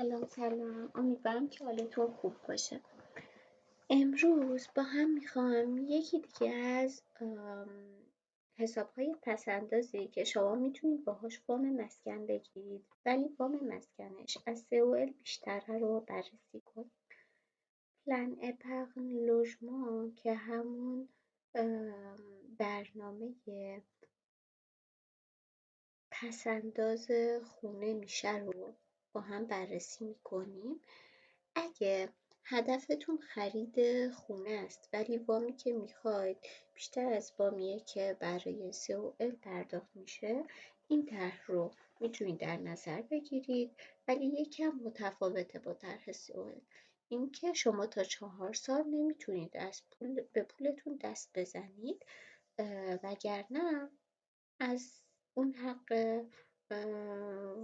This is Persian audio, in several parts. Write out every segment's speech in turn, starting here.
سلام، امیدوارم که حالتون خوب باشه. امروز با هم میخوام یکی دیگه از حسابهای پسندازی که شما میتونید باهاش وام مسکن بگیرید ولی وام مسکنش از COL بیشتره رو بررسی کنیم. پلن اپرن لوژمان که همون برنامه پسنداز خونه میشه رو با هم بررسی میکنیم. اگه هدفتون خرید خونه است ولی وامی که میخواید بیشتر از وامیه که برای COL پرداخت میشه، این طرح رو میتونید در نظر بگیرید، ولی یکم متفاوته با طرح COL. اینکه شما تا 4 سال نمیتونید از به پولتون دست بزنید، وگرنه از اون حق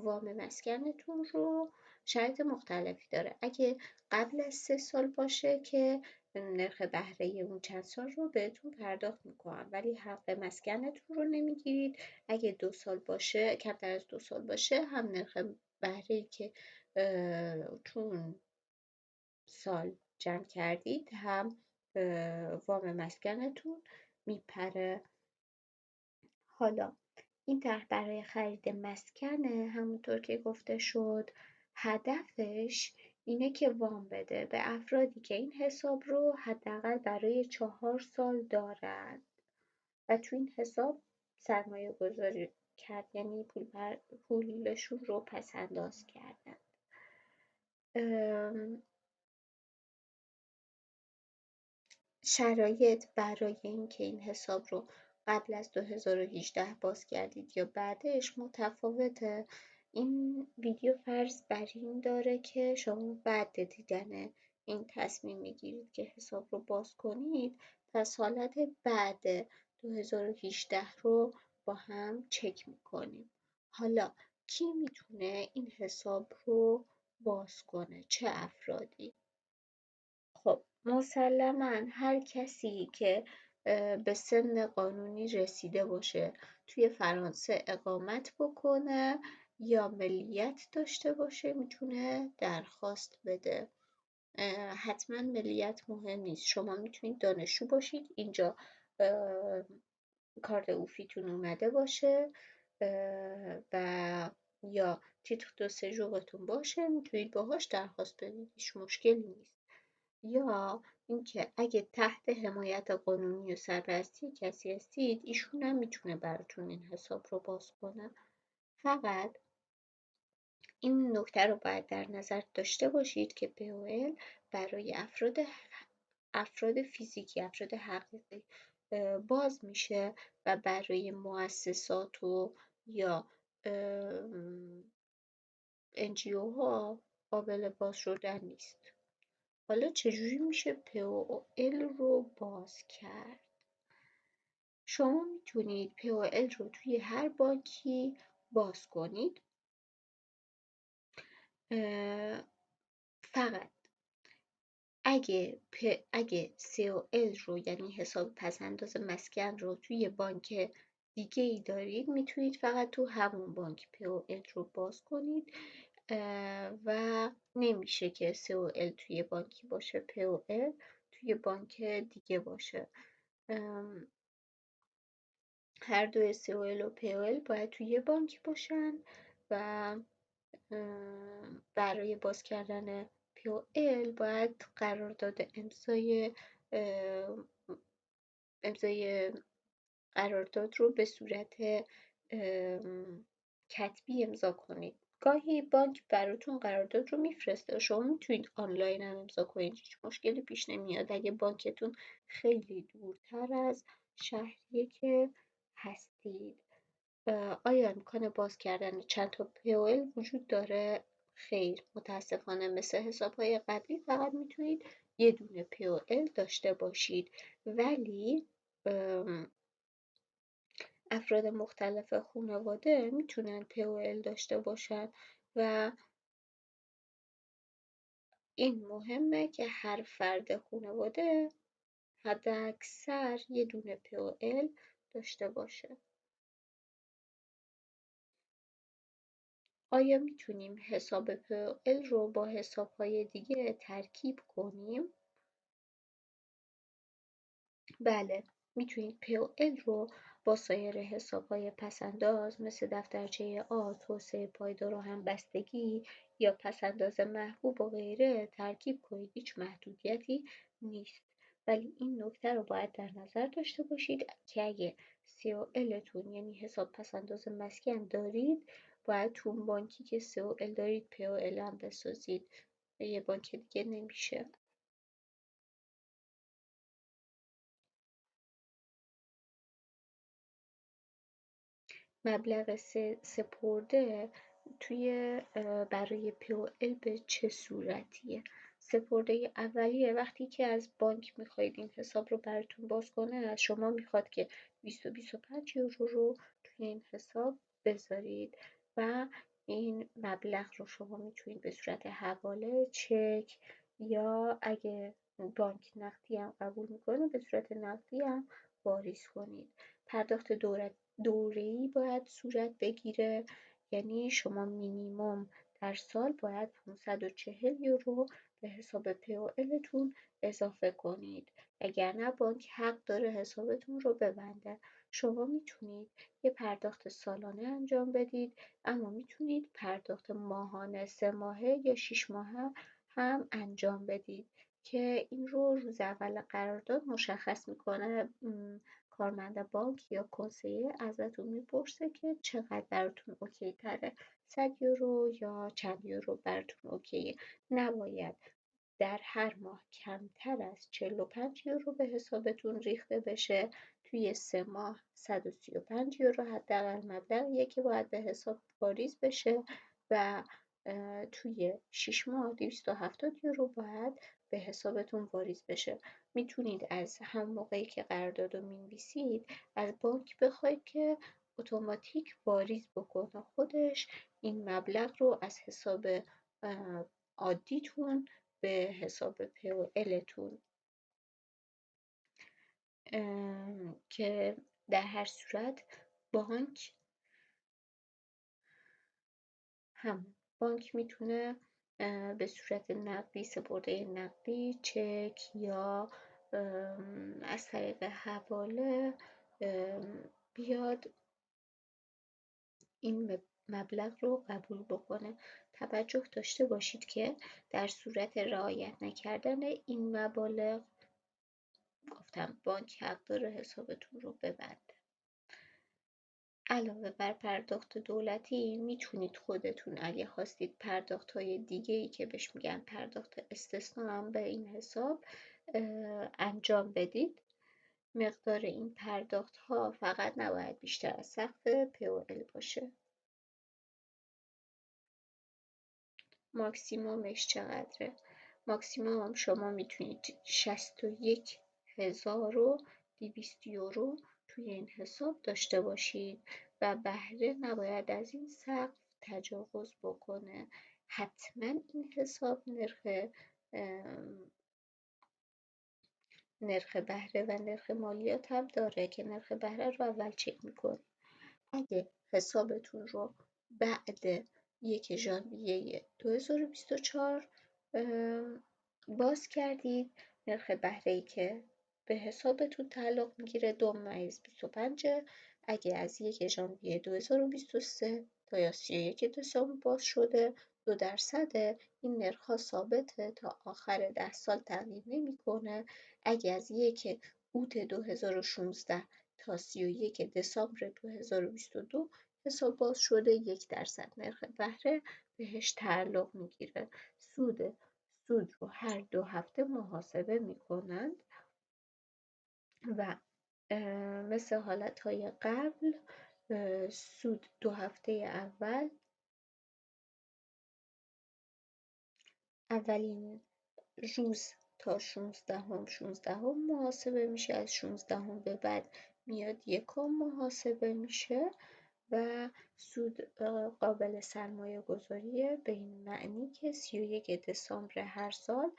وام مسکنتون رو شرایط مختلفی داره. اگه قبل از 3 سال باشه که نرخ بهره اون چند سال رو بهتون پرداخت میکنن، ولی حق مسکنتون رو نمیگیرید. اگه 2 سال باشه، کمتر از 2 سال باشه، هم نرخ بهره‌ای که چون سال جمع کردید هم وام مسکنتون میپره. حالا این طرح برای خرید مسکنه، همونطور که گفته شد هدفش اینه که وام بده به افرادی که این حساب رو حداقل برای 4 سال دارند و تو این حساب سرمایه گذاری کرد، یعنی پولشون رو پس انداز کردن. شرایط برای اینکه این حساب رو قبل از 2018 باز کردید یا بعدش متفاوته. این ویدیو فرض بر این داره که شما بعد دیدن این تصمیم میگیرید که حساب رو باز کنید، پس حالت بعد 2018 رو با هم چک میکنیم. حالا کی میتونه این حساب رو باز کنه؟ چه افرادی؟ خب مسلما هر کسی که به سن قانونی رسیده باشه، توی فرانسه اقامت بکنه یا ملیت داشته باشه میتونه درخواست بده. حتما ملیت مهم نیست، شما میتونید دانشجو باشید، اینجا کارت اوفیتون اومده باشه و یا تیتر دو سژورتون باشه، میتونید باهاش درخواست بدید، هیچ مشکلی نیست. یا اینکه اگه تحت حمایت قانونی و سرپرستی کسی هستید، ایشون هم میتونه براتون این حساب رو باز کنه. فقط این نکته رو باید در نظر داشته باشید که POL برای افراد فیزیکی، افراد حقیقی باز میشه و برای مؤسسات و یا NGO ها قابل باز شدن نیست. حالا چجوری میشه POL رو باز کرد؟ شما میتونید POL رو توی هر بانکی باز کنید، فقط اگه COL رو، یعنی حساب پسنداز مسکن رو توی بانک دیگه ای دارید، میتونید فقط تو همون بانک POL رو باز کنید و نمیشه که COL توی بانکی باشه، POL توی بانک دیگه باشه. هر دوی COL و POL باید توی یه بانک باشن و برای باز کردن POL باید قرارداد امضای قرارداد رو به صورت کتبی امضا کنید. گاهی بانک براتون قرارداد رو میفرسته، شما میتونید آنلاین هم امضا کنید، هیچ مشکلی پیش نمیاد. اگه بانکتون خیلی دورتر از شهریه که هستید. آیا امکان باز کردن چند تا POL وجود داره؟ خیر، متاسفانه مثل حسابهای قبلی فقط میتونید یه دونه POL داشته باشید، ولی افراد مختلف خانواده میتونن POL داشته باشن و این مهمه که هر فرد خانواده حداکثر یه دونه POL داشته باشه. آیا میتونیم حساب POL رو با حسابهای دیگه ترکیب کنیم؟ بله، میتونید POL رو با سایر حسابهای پسنداز مثل دفترچه آ، توسعه پایدار و همبستگی یا پسنداز محبوب و غیره ترکیب کنید. هیچ محدودیتی نیست. ولی این نکته رو باید در نظر داشته باشید که اگه COL تون یعنی حساب پسنداز مسکن دارید، باید تو اون بانکی که COL دارید POL هم بسازید. یه بانک دیگه نمیشه. مبلغ سپرده توی برای POL به چه صورتیه؟ سپرده اولیه وقتی که از بانک میخواید این حساب رو براتون باز کنه، از شما میخواد که 225 یورو رو توی این حساب بذارید و این مبلغ رو شما میتونید به صورت حواله، چک یا اگه بانک نقدی هم قبول میکنه به صورت نقدی هم واریز کنید. پرداخت دوره‌ای باید صورت بگیره، یعنی شما مینیمم در سال باید 540 یورو به حساب POL تون اضافه کنید، وگرنه بانک حق داره حسابتون رو ببنده. شما میتونید یه پرداخت سالانه انجام بدید، اما میتونید پرداخت ماهانه، 3 ماهه یا 6 ماهه هم انجام بدید که این رو روز اول قرارداد مشخص میکنه. کارمند بانک یا کنسیه ازتون میپرسه که چقدر براتون اوکی تره، 100 یورو یا چند یورو براتون اوکیه. نباید در هر ماه کمتر از 45 یورو به حسابتون ریخته بشه. توی 3 ماه 135 یورو حداقل مبلغیه که باید به حساب واریز بشه و توی 6 ماه 270 یورو باید به حسابتون واریز بشه. میتونید از هم موقعی که قرارداد رو مینویسید از بانک بخواید که اتوماتیک واریز بکنه خودش این مبلغ رو از حساب عادیتون به حساب POL تون، که در هر صورت بانک میتونه به صورت نقدی، سپرده نقدی، چک یا از طریق حواله بیاد این مبلغ رو قبول بکنه. توجه داشته باشید که در صورت رعایت نکردن این مبالغ، گفتم بانک حق داره حسابتون رو ببنده. علاوه بر پرداخت دولتی میتونید خودتون اگه خواستید پرداخت‌های دیگه‌ای که بهش میگن پرداخت استثنا هم به این حساب انجام بدید. مقدار این پرداخت‌ها فقط نباید بیشتر از سقف POL باشه. ماکسیمومش چقدره؟ ماکسیموم شما میتونید 61,200 یورو توی این حساب داشته باشید و بهره نباید از این سقف تجاوز بکنه. حتما این حساب نرخ بهره و نرخ مالیات هم داره که نرخ بهره رو اول چک میکنید. اگه حسابتون رو بعد 1 ژانویه 2024 باز کردید، نرخ بهره‌ای که به حسابتون تعلق میگیره 2.25. اگه از 1 ژانویه 2023 تا یا 31 دسامبر باز شده 2%. این نرخ‌ها ثابته تا آخر 10 سال تغییر نمیکنه. اگه از 1 اوت 2016 تا 31 دسامبر 2022 حساب باز شده 1% نرخ بهره بهش تعلق میگیره. سود رو هر 2 هفته محاسبه میکنند و مثل حالتهای قبل سود 2 هفته اول، اولین روز تا 16 محاسبه میشه، از 16 به بعد میاد 1 محاسبه میشه و سود قابل سرمایه گذاریه به این معنی که 31 دسامبر هر سال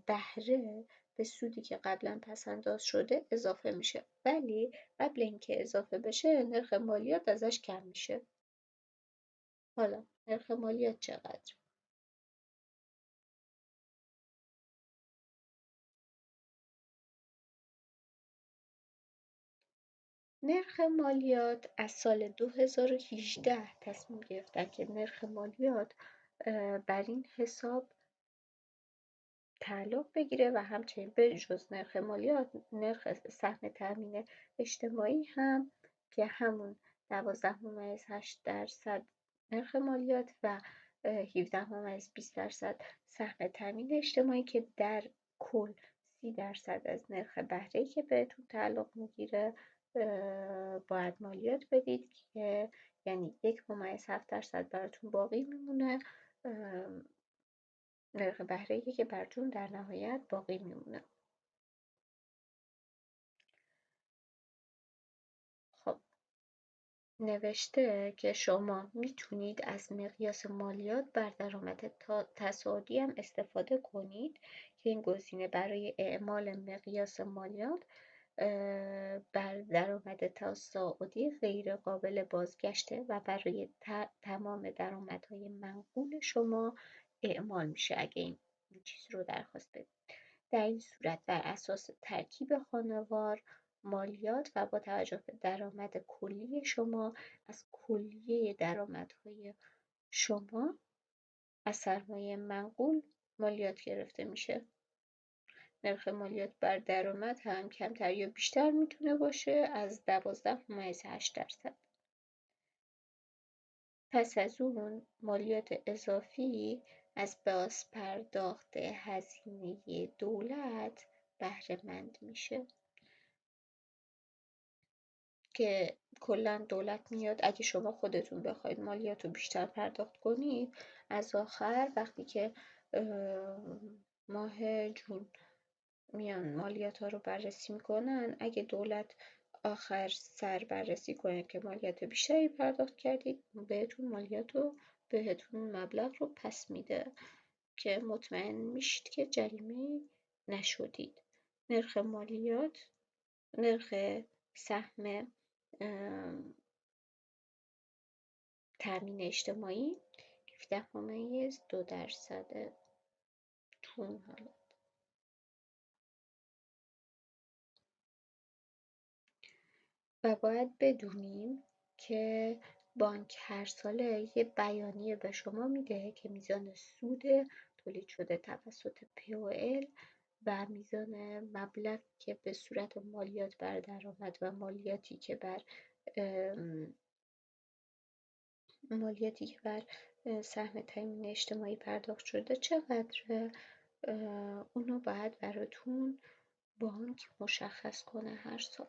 بهره به سودی که قبلا پسنداز شده اضافه میشه، ولی قبل اینکه اضافه بشه نرخ مالیات ازش کم میشه. حالا نرخ مالیات چقدر؟ نرخ مالیات از سال 2018 تصمیم گرفتن که نرخ مالیات بر این حساب تعلق بگیره و همچنین بجز نرخ مالیات نرخ سهم تأمین اجتماعی هم که همون 12.8% نرخ مالیات و 17.20% سهم تأمین اجتماعی که در کل 30% از نرخ بهره‌ای که بهتون تعلق میگیره باید مالیات بدید که یعنی 1.7% براتون باقی میمونه، نرخ بهره‌ای که براتون در نهایت باقی میمونه. خب نوشته که شما میتونید از مقیاس مالیات بر درآمد تصاعدی هم استفاده کنید که این گزینه برای اعمال مقیاس مالیات بر درآمد تصاعدی غیر قابل بازگشته و برای تمام درآمدهای منقول شما اعمال میشه اگه این چیز رو درخواست بدید. در این صورت بر اساس ترکیب خانوار مالیات و با توجه به درآمد کلی شما از کلیه درآمدهای شما از سرمایه منقول مالیات گرفته میشه. نرخ مالیات بر درآمد هم کمتر یا بیشتر میتونه باشه از 12.8%. پس از اون مالیات اضافی از بازپرداخت هزینه دولت بهره مند میشه که کلا دولت میاد اگه شما خودتون بخواید مالیات رو بیشتر پرداخت کنید از آخر وقتی که ماه جون میان مالیات ها رو بررسی میکنن، اگه دولت آخر سر بررسی کنه که مالیات بیشتری پرداخت کردید بهتون مبلغ رو پس میده که مطمئن میشید که جریمه نشدید. نرخ مالیات نرخ سهم تأمین اجتماعی 17.2% تو اون حالت. و باید بدونیم که بانک هر ساله یه بیانیه به شما میده که میزان سود تولید شده توسط POL و میزان مبلغی که به صورت مالیات بر درآمد و مالیاتی که بر سهم تامین اجتماعی پرداخت شده چقدره، اونو باید براتون بانک مشخص کنه هر سال.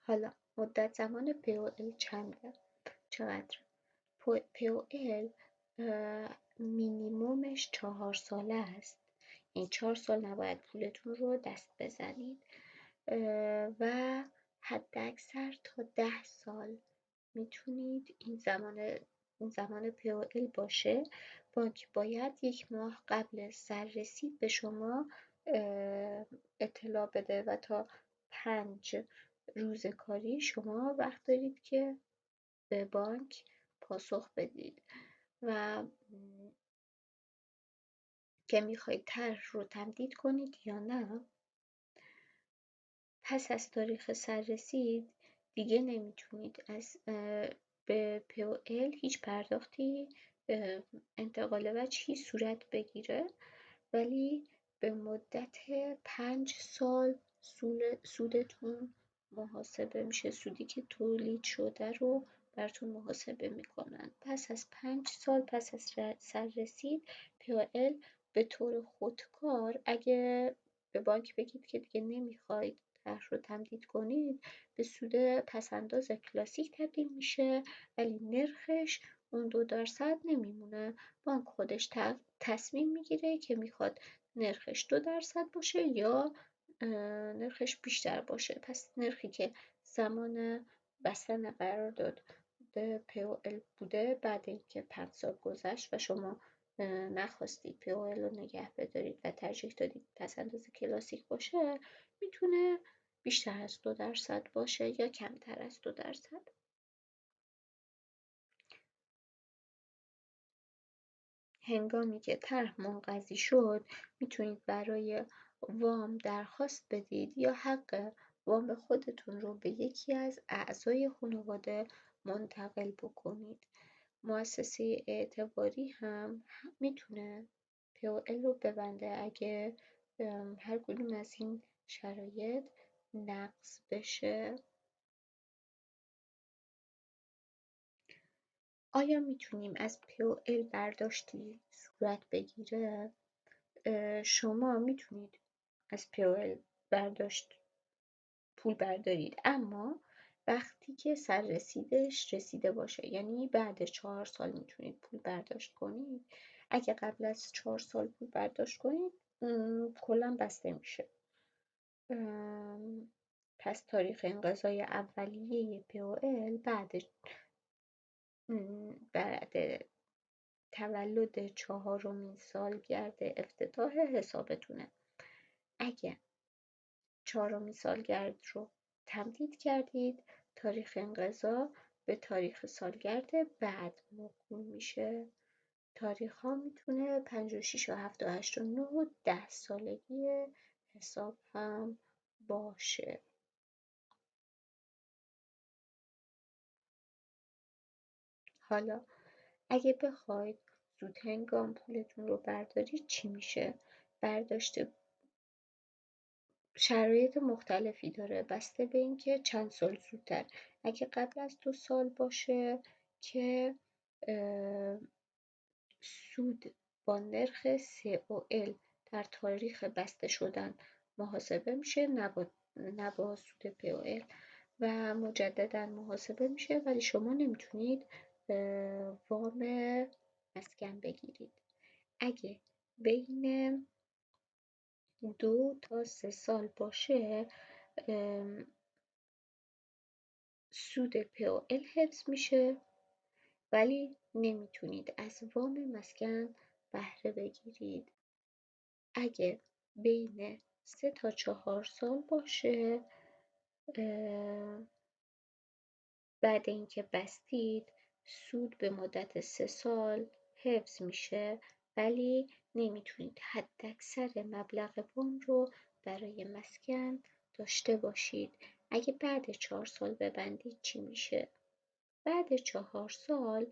حالا مدت زمان POL چقدر؟ POL مینیمومش 4 ساله است، این 4 سال نباید پولتون رو دست بزنید و حد اکثر تا 10 سال میتونید این زمان POL باشه. بانک باید 1 ماه قبل سررسید به شما اطلاع بده و تا 5 روز کاری شما وقت دارید که به بانک پاسخ بدید و که میخواید طرح رو تمدید کنید یا نه. پس از تاریخ سررسید دیگه نمیتونید به POL هیچ پرداختی انتقال وجهی صورت بگیره، ولی به مدت 5 سال سودتون محاسبه میشه، سودی که تولید شده رو براتون محاسبه میکنن. پس از 5 سال پس از سررسید POL به طور خودکار اگه به بانک بگید که دیگه نمیخواید طرح رو تمدید کنید به سود پسنداز کلاسیک تبدیل میشه، ولی نرخش اون 2% نمیمونه. بانک خودش تصمیم میگیره که میخواد نرخش 2% باشه یا نرخش بیشتر باشه. پس نرخی که زمان بستن قرارداد به POL بوده بعد اینکه 5 سال گذشت و شما نخواستید POL رو نگه بدارید و ترجیح دادید پسنداز کلاسیک باشه، میتونه بیشتر از 2% باشه یا کمتر از 2%. هنگامی که طرح منقضی شد میتونید برای وام درخواست بدید یا حق وام خودتون رو به یکی از اعضای خانواده منتقل بکنید. مؤسسه اعتباری هم میتونه POL رو ببنده اگه هر کدوم از این شرایط نقض بشه. آیا میتونیم از POL برداشتی صورت بگیره؟ شما میتونید از POL پول بردارید، اما وقتی که سررسیدش رسیده باشه، یعنی بعد 4 سال میتونید پول برداشت کنید. اگه قبل از 4 سال پول برداشت کنید کلا بسته میشه. پس تاریخ انقضای اولیه POL بعد تولد 4مین سالگرد افتتاح حسابتونه. اگه 4مین سالگرد رو تمدید کردید، تاریخ انقضا به تاریخ سالگرد بعد موکول میشه. تاریخ ها میتونه 56 و 7 و 8 و 9 و 10 سالگی حساب هم باشه. حالا اگه بخواید زود هنگام پولتون رو بردارید چی میشه؟ برداشت شرایط مختلفی داره بسته به اینکه چند سال زودتر. اگه قبل از 2 سال باشه که سود با نرخ COL در تاریخ بسته شدن محاسبه میشه، نه با سود POL، و مجددا محاسبه میشه، ولی شما نمیتونید وام مسکن بگیرید. اگه بین 2 تا 3 سال باشه سود POL حفظ میشه، ولی نمیتونید از وام مسکن بهره بگیرید. اگه بین 3 تا 4 سال باشه بعد اینکه بستید سود به مدت 3 سال حفظ میشه، ولی نمیتونید حداکثر مبلغ وام رو برای مسکن داشته باشید. اگه بعد 4 سال ببندید چی میشه؟ بعد 4 سال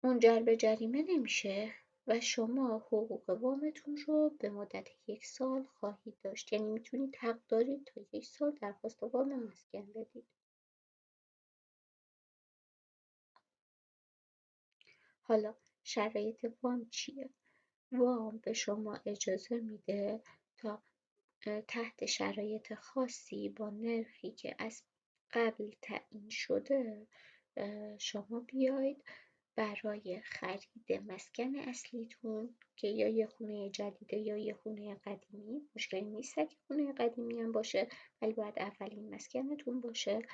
منجر به جریمه نمیشه و شما حقوق وامتون رو به مدت 1 سال خواهید داشت. یعنی میتونید حق دارید تا 1 سال درخواست وام مسکن بدید. حالا شرایط وام چیه؟ وام به شما اجازه میده تا تحت شرایط خاصی با نرخی که از قبل تعیین شده شما بیاید برای خرید مسکن اصلیتون که یا یه خونه جدیده یا یه خونه قدیمی، مشکلی نیست که خونه قدیمی هم باشه، ولی باید اولین مسکنتون باشه،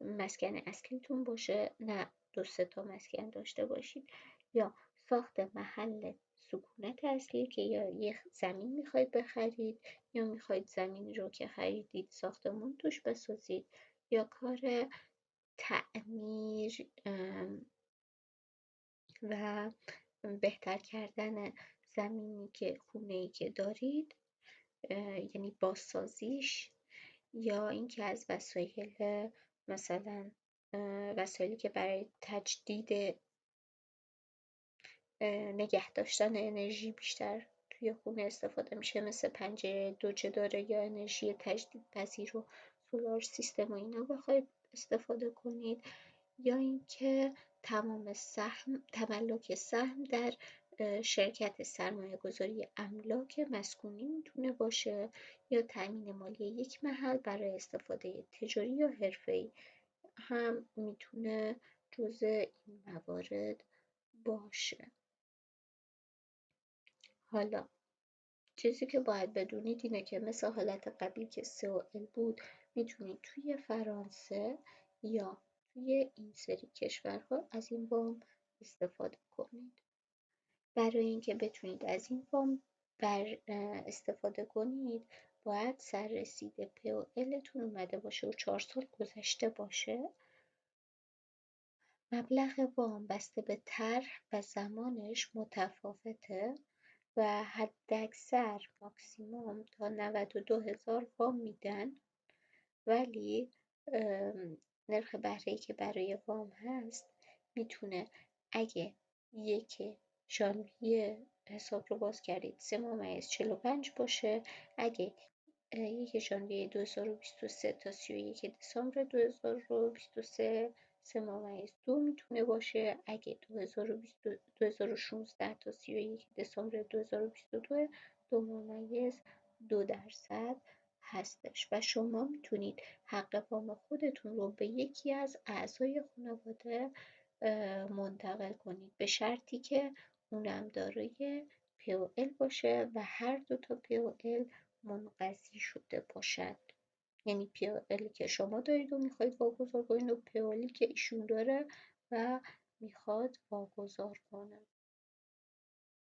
مسکن اصلیتون باشه، نه 2 3 تا مسکن داشته باشید. یا ساخت محل سکونت اصلی که یا یه زمین میخواید بخرید یا میخواید زمین رو که خریدید ساختمون توش بسازید، یا کار تعمیر و بهتر کردن زمینی که خونه‌ای که دارید، یعنی بازسازیش، یا اینکه از وسایل مثلا وسایلی که برای تجدید نگه داشتن انرژی بیشتر توی خونه استفاده میشه، مثل پنجره دوجه داره یا انرژی تجدید پذیر و سولار سیستم و اینا بخواید استفاده کنید، یا اینکه تملک سهم در شرکت سرمایه گذاری املاک مسکونی میتونه باشه، یا تأمین مالی یک محل برای استفاده تجاری یا حرفه‌ای هم میتونه جزء این موارد باشه. حالا چیزی که باید بدونید اینه که مثل حالت قبلی که COL بود میتونید توی فرانسه یا توی این سری کشورها از این وام استفاده کنید. برای اینکه بتونید از این وام استفاده کنید باید سررسید POL تون اومده باشه و 4 سال گذشته باشه مبلغ وام بسته به طرح و زمانش متفاوته و حداکثر ماکسیموم تا 92,000 وام میدن، ولی نرخ بهره‌ای که برای وام هست میتونه اگه 1 ژانویه حساب رو باز کردید 3.45 باشه، اگه 1 ژانویه 2023 تا 31 دسامبر 2023 3.2 میتونه باشه، اگه 2016 تا 31 دسامبر 2022 2.2% هستش و شما میتونید حق وام خودتون رو به یکی از اعضای خانواده منتقل کنید، به شرطی که اونم دارای POL باشه و هر دو تا POL منقضی شده باشد. یعنی POL که شما دارید و میخواید واگذار کنید و POL که ایشون داره و میخواد واگذار کنه،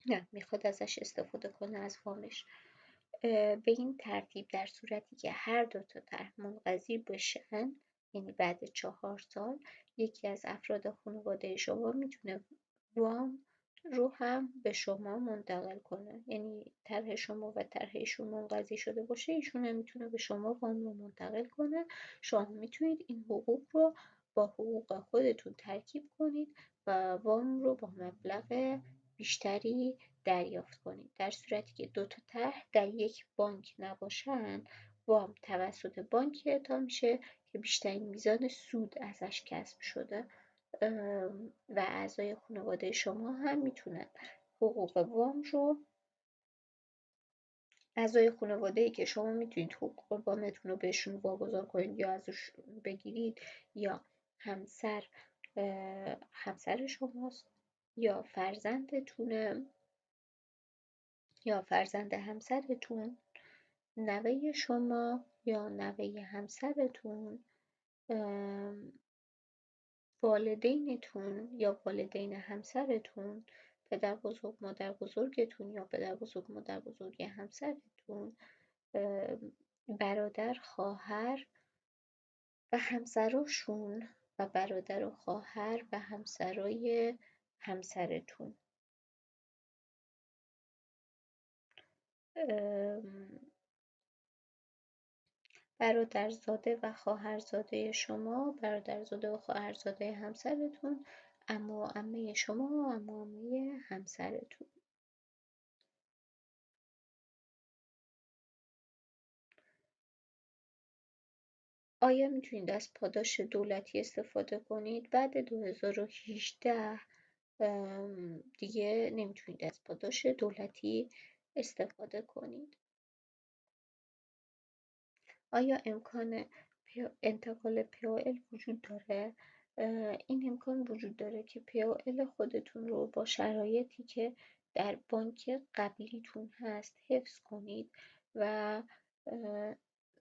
نه میخواد ازش استفاده کنه از وامش. به این ترتیب در صورتی که هر دو تا طرح منقضی بشن، یعنی بعد 4 سال، یکی از افراد خانواده شما میتونه وام رو هم به شما منتقل کنه، یعنی طرح شما و طرح ایشون منقضی شده باشه، ایشون هم میتونه به شما وام رو منتقل کنه. شما میتونید این حقوق رو با حقوق خودتون ترکیب کنید و وام رو با مبلغ بیشتری دریافت کنید. در صورتی که دو تا طرح در یک بانک نباشن، وام توسط بانکی اعطا میشه که بیشترین میزان سود ازش کسب شده و اعضای خانواده شما هم میتونن حقوق وام رو، اعضای خانواده‌ای که شما میتونید حقوق وامتون رو بهشون واگذار کنید یا ازش بگیرید، یا همسر شماست یا فرزندتونه یا فرزند همسرتون، نوه شما یا نوه همسرتون، والدینتون یا والدین همسرتون، پدر بزرگ مادر بزرگتون یا پدر بزرگ مادر بزرگ همسرتون، برادر خواهر و همسراشون و برادر و خواهر و همسرای همسرتون. برادرزاده و خواهرزاده شما، برادرزاده و خواهرزاده همسرتون، عمو و عمه شما و عمو و عمه همسرتون. آیا میتونید از پاداش دولتی استفاده کنید؟ بعد 2018 دیگه نمیتونید از پاداش دولتی استفاده کنید. آیا امکان انتقال POL وجود داره؟ این امکان وجود داره که POL خودتون رو با شرایطی که در بانک قبلیتون هست حفظ کنید و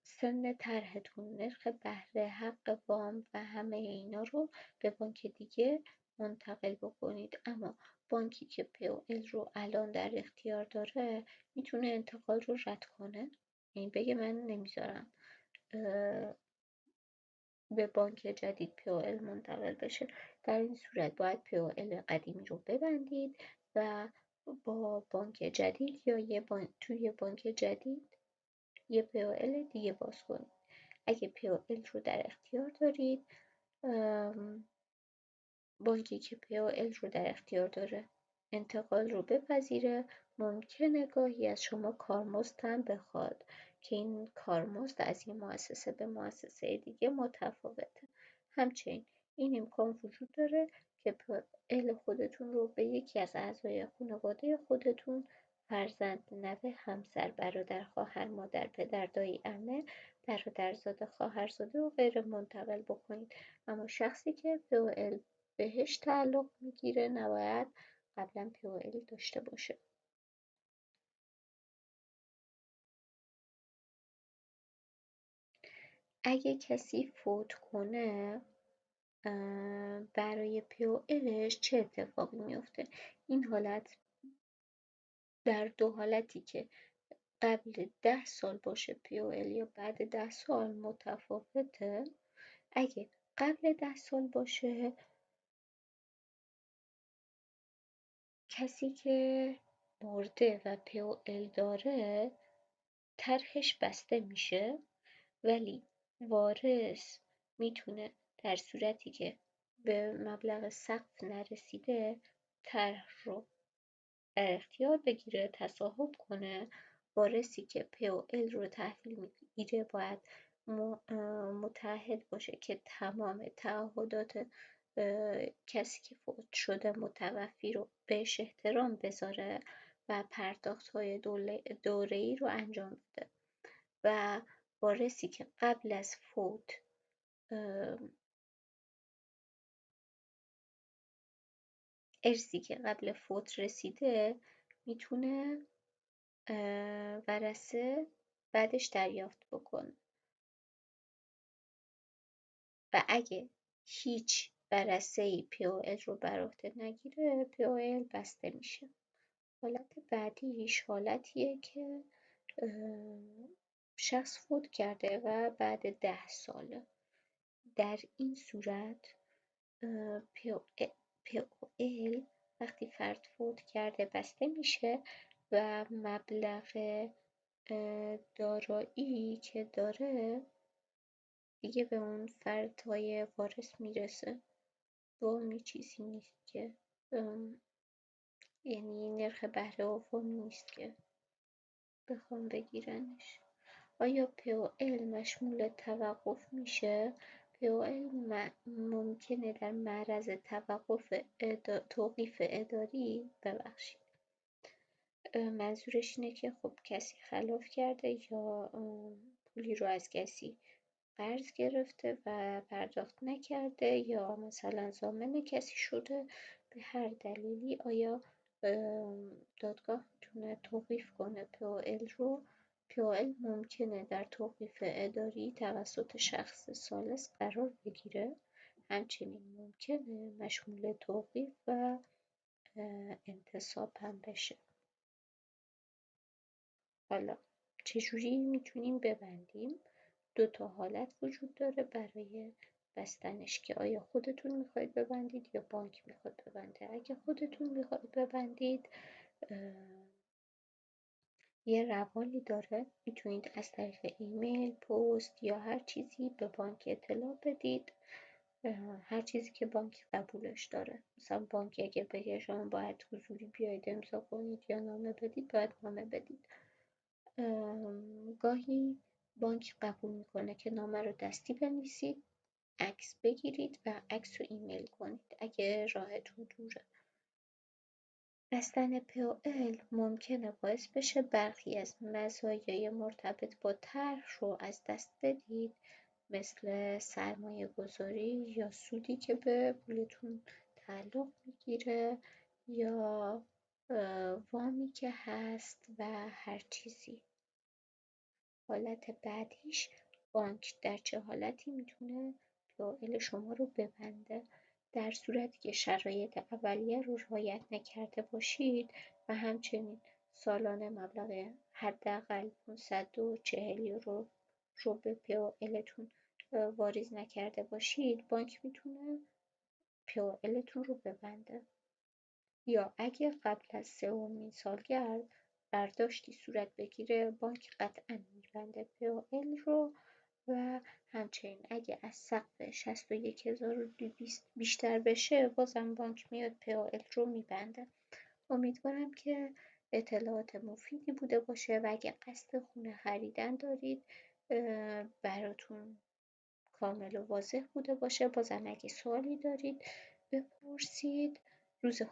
سن طرحتون، نرخ بهره، حق وام و همه اینا رو به بانک دیگه منتقل بکنید. اما بانکی که POL رو الان در اختیار داره میتونه انتقال رو رد کنه، یعنی بگه من نمیذارم به بانک جدید POL منتقل بشه. در این صورت باید POL قدیمی رو ببندید و با بانک جدید یا توی بانک جدید یه POL دیگه باز کنید. اگه POL رو در اختیار دارید، بانکی که POL رو در اختیار داره انتقال رو بپذیره. ممکنه گاهی از شما کارمزد هم بخواد که این کارمزد از این مؤسسه به مؤسسه دیگه متفاوته. همچنین این امکان وجود داره که POL خودتون رو به یکی از اعضای خانواده خودتون، فرزند، نوه، همسر، برادر، خواهر، مادر، پدر، دایی، عمه، برادرزاده، خواهرزاده و غیره منتقل بکنید. اما شخصی که POL بهش تعلق میگیره نباید قبلا POL داشته باشه. اگه کسی فوت کنه برای POLش چه اتفاقی میفته؟ این حالت در 2 حالتی که قبل 10 سال باشه POL یا بعد 10 سال متفاوته. اگه قبل 10 سال باشه کسی که مرده و POL داره طرحش بسته میشه، ولی وارث میتونه در صورتی که به مبلغ سقف نرسیده طرح رو در اختیار بگیره، تصاحب کنه. وارثی که POL رو تحویل میگیره باید متعهد باشه که تمام تعهدات کسی که فوت شده متوفی رو بهش احترام بذاره و پرداخت‌های دوره‌ای رو انجام بده. و وارثی که قبل از فوت ارثی که قبل فوت رسیده میتونه ورثه بعدش دریافت بکنه و اگه هیچ ورثه‌ای POL رو بر عهده نگیره POL بسته میشه. حالت بعدیش حالتیه که شخص فوت کرده و بعد 10 ساله. در این صورت POL وقتی فرد فوت کرده بسته میشه و مبلغ دارایی که داره دیگه به اون فردهای وارث میرسه. وامی چیزی نیست که یعنی نرخ بهره عمومی نیست که بخوام بگیرنش. آیا POL مشمول توقف میشه؟ POL ممکنه در معرض توقیف اداری منظورش اینه که خب کسی خلاف کرده یا پولی رو از کسی قرض گرفته و پرداخت نکرده یا مثلا ضامن کسی شده، به هر دلیلی آیا دادگاه میتونه توقیف کنه POL رو؟ POL ممکنه در توقیف اداری توسط شخص ثالث قرار بگیره، همچنین ممکنه مشمول توقیف و انتصاب هم بشه. حالا چجوری میتونیم ببندیم؟ 2 تا حالت وجود داره برای بستنش که آیا خودتون میخواید ببندید یا بانک میخواد ببنده. اگه خودتون میخواید ببندید یه روالی داره، میتونید از طریق ایمیل، پست یا هر چیزی به بانک اطلاع بدید، هر چیزی که بانک قبولش داره. مثلا بانک اگه بگه شما باید حضوری بیاید امضا کنید یا نامه بدید، باید نامه بدید. گاهی بانک قبول میکنه که نامه رو دستی بنویسید، عکس بگیرید و عکس رو ایمیل کنید اگه راهتون دوره. بستن POL ممکنه باعث بشه برخی از مزایای مرتبط با طرح رو از دست بدید، مثل سرمایه گذاری یا سودی که به پولتون تعلق میگیره یا وامی که هست و هر چیزی. حالت بعدیش بانک در چه حالتی میتونه POL شما رو ببنده؟ در صورتی که شرایط اولیه رو رعایت نکرده باشید و همچنین سالانه مبلغ حداقل 540 یورو رو به POL تون واریز نکرده باشید، بانک میتونه POL تون رو ببنده. یا اگه قبل از 3مین سالگرد برداشتی صورت بگیره، بانک قطعا میبنده POL رو و همچنین اگه از سقف 61,200 بیشتر بشه بازم بانک میاد POL رو میبنده. امیدوارم که اطلاعات مفیدی بوده باشه و اگه قصد خونه خریدن دارید براتون کامل و واضح بوده باشه. بازم اگه سوالی دارید بپرسید. روز